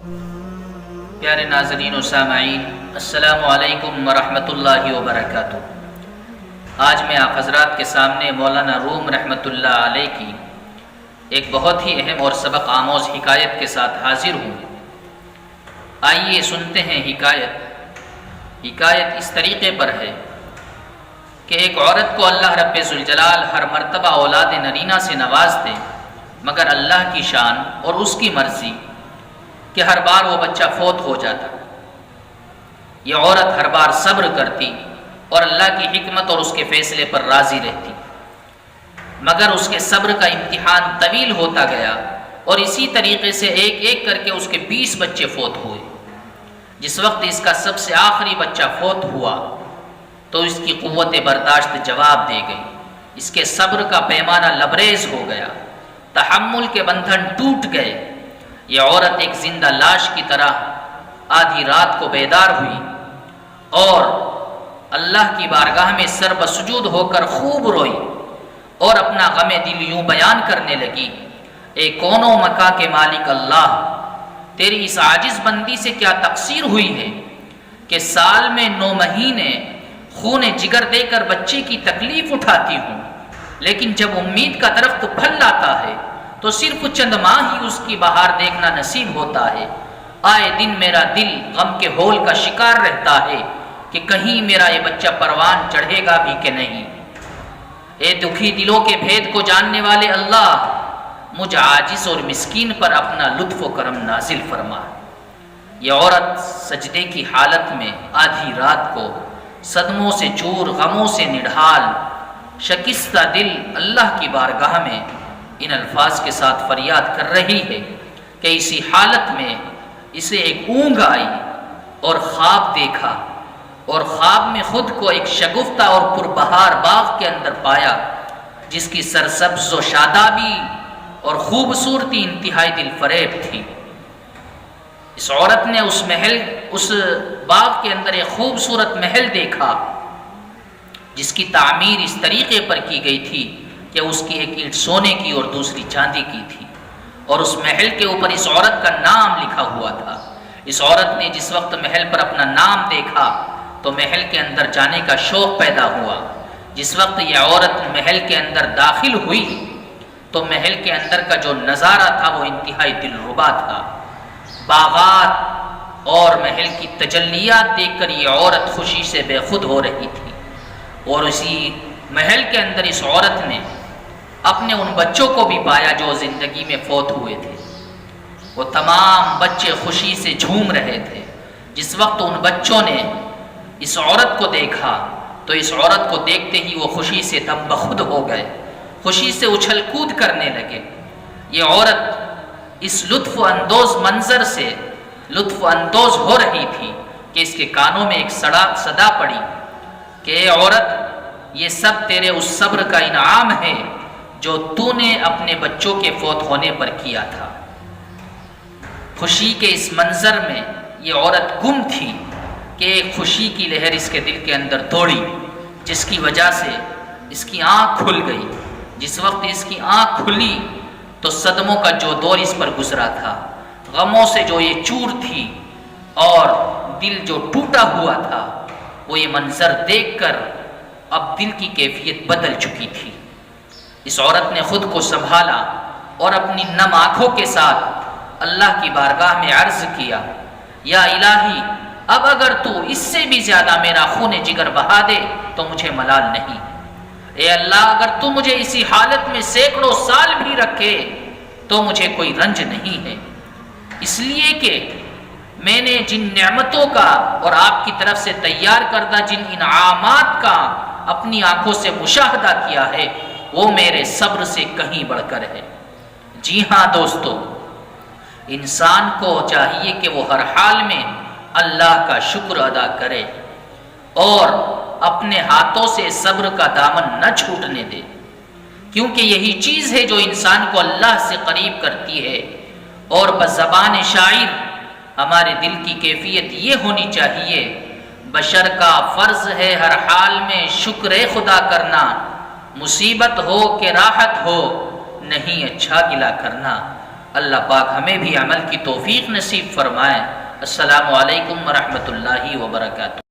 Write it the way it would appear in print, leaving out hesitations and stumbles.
پیارے ناظرین و سامعین، السلام علیکم ورحمۃ اللہ وبرکاتہ۔ آج میں آپ حضرات کے سامنے مولانا روم رحمۃ اللہ علیہ کی ایک بہت ہی اہم اور سبق آموز حکایت کے ساتھ حاضر ہوں۔ آئیے سنتے ہیں حکایت اس طریقے پر ہے کہ ایک عورت کو اللہ رب ذوالجلال ہر مرتبہ اولاد نرینہ سے نواز دے، مگر اللہ کی شان اور اس کی مرضی کہ ہر بار وہ بچہ فوت ہو جاتا۔ یہ عورت ہر بار صبر کرتی اور اللہ کی حکمت اور اس کے فیصلے پر راضی رہتی، مگر اس کے صبر کا امتحان طویل ہوتا گیا اور اسی طریقے سے ایک ایک کر کے اس کے 20 بچے فوت ہوئے۔ جس وقت اس کا سب سے آخری بچہ فوت ہوا تو اس کی قوت برداشت جواب دے گئی، اس کے صبر کا پیمانہ لبریز ہو گیا، تحمل کے بندھن ٹوٹ گئے۔ یہ عورت ایک زندہ لاش کی طرح آدھی رات کو بیدار ہوئی اور اللہ کی بارگاہ میں سر بسجود ہو کر خوب روئی اور اپنا غم دل یوں بیان کرنے لگی: اے کون و مکاں کے مالک اللہ، تیری اس عاجز بندی سے کیا تقصیر ہوئی ہے کہ سال میں 9 مہینے خون جگر دے کر بچے کی تکلیف اٹھاتی ہوں، لیکن جب امید کا درخت پھل لاتا ہے تو صرف چند ماہ ہی اس کی بہار دیکھنا نصیب ہوتا ہے۔ آئے دن میرا دل غم کے ہول کا شکار رہتا ہے کہ کہیں میرا یہ بچہ پروان چڑھے گا بھی کہ نہیں۔ اے دکھی دلوں کے بھید کو جاننے والے اللہ، مجھ عاجز اور مسکین پر اپنا لطف و کرم نازل فرما۔ یہ عورت سجدے کی حالت میں آدھی رات کو صدموں سے چور، غموں سے نڈھال، شکستہ دل اللہ کی بارگاہ میں ان الفاظ کے ساتھ فریاد کر رہی ہے کہ اسی حالت میں اسے ایک اونگ آئی اور خواب دیکھا، اور خواب میں خود کو ایک شگفتہ اور پربہار باغ کے اندر پایا جس کی سرسبز و شادابی اور خوبصورتی انتہائی دل فریب تھی۔ اس عورت نے اس باغ کے اندر ایک خوبصورت محل دیکھا جس کی تعمیر اس طریقے پر کی گئی تھی کہ اس کی ایک اینٹ سونے کی اور دوسری چاندی کی تھی، اور اس محل کے اوپر اس عورت کا نام لکھا ہوا تھا۔ اس عورت نے جس وقت محل پر اپنا نام دیکھا تو محل کے اندر جانے کا شوق پیدا ہوا۔ جس وقت یہ عورت محل کے اندر داخل ہوئی تو محل کے اندر کا جو نظارہ تھا وہ انتہائی دلربا تھا۔ باغات اور محل کی تجلیات دیکھ کر یہ عورت خوشی سے بے خود ہو رہی تھی، اور اسی محل کے اندر اس عورت نے اپنے ان بچوں کو بھی پایا جو زندگی میں فوت ہوئے تھے۔ وہ تمام بچے خوشی سے جھوم رہے تھے۔ جس وقت ان بچوں نے اس عورت کو دیکھا تو اس عورت کو دیکھتے ہی وہ خوشی سے دم بخود ہو گئے، خوشی سے اچھل کود کرنے لگے۔ یہ عورت اس لطف اندوز منظر سے لطف اندوز ہو رہی تھی کہ اس کے کانوں میں ایک صدا پڑی کہ اے عورت، یہ سب تیرے اس صبر کا انعام ہے جو تو نے اپنے بچوں کے فوت ہونے پر کیا تھا۔ خوشی کے اس منظر میں یہ عورت گم تھی کہ ایک خوشی کی لہر اس کے دل کے اندر دوڑی، جس کی وجہ سے اس کی آنکھ کھل گئی۔ جس وقت اس کی آنکھ کھلی تو صدموں کا جو دور اس پر گزرا تھا، غموں سے جو یہ چور تھی اور دل جو ٹوٹا ہوا تھا، وہ یہ منظر دیکھ کر اب دل کی کیفیت بدل چکی تھی۔ اس عورت نے خود کو سنبھالا اور اپنی نم آنکھوں کے ساتھ اللہ کی بارگاہ میں عرض کیا: یا الہی، اب اگر تو اس سے بھی زیادہ میرا خون جگر بہا دے تو مجھے ملال نہیں۔ اے اللہ، اگر تو مجھے اسی حالت میں سینکڑوں سال بھی رکھے تو مجھے کوئی رنج نہیں ہے، اس لیے کہ میں نے جن نعمتوں کا اور آپ کی طرف سے تیار کردہ جن انعامات کا اپنی آنکھوں سے مشاہدہ کیا ہے وہ میرے صبر سے کہیں بڑھ کر ہے۔ جی ہاں دوستو، انسان کو چاہیے کہ وہ ہر حال میں اللہ کا شکر ادا کرے اور اپنے ہاتھوں سے صبر کا دامن نہ چھوٹنے دے، کیونکہ یہی چیز ہے جو انسان کو اللہ سے قریب کرتی ہے۔ اور بزبان شاعر ہمارے دل کی کیفیت یہ ہونی چاہیے: بشر کا فرض ہے ہر حال میں شکر خدا کرنا، مصیبت ہو کہ راحت ہو نہیں اچھا گلا کرنا۔ اللہ پاک ہمیں بھی عمل کی توفیق نصیب فرمائے۔ السلام علیکم ورحمۃ اللہ وبرکاتہ۔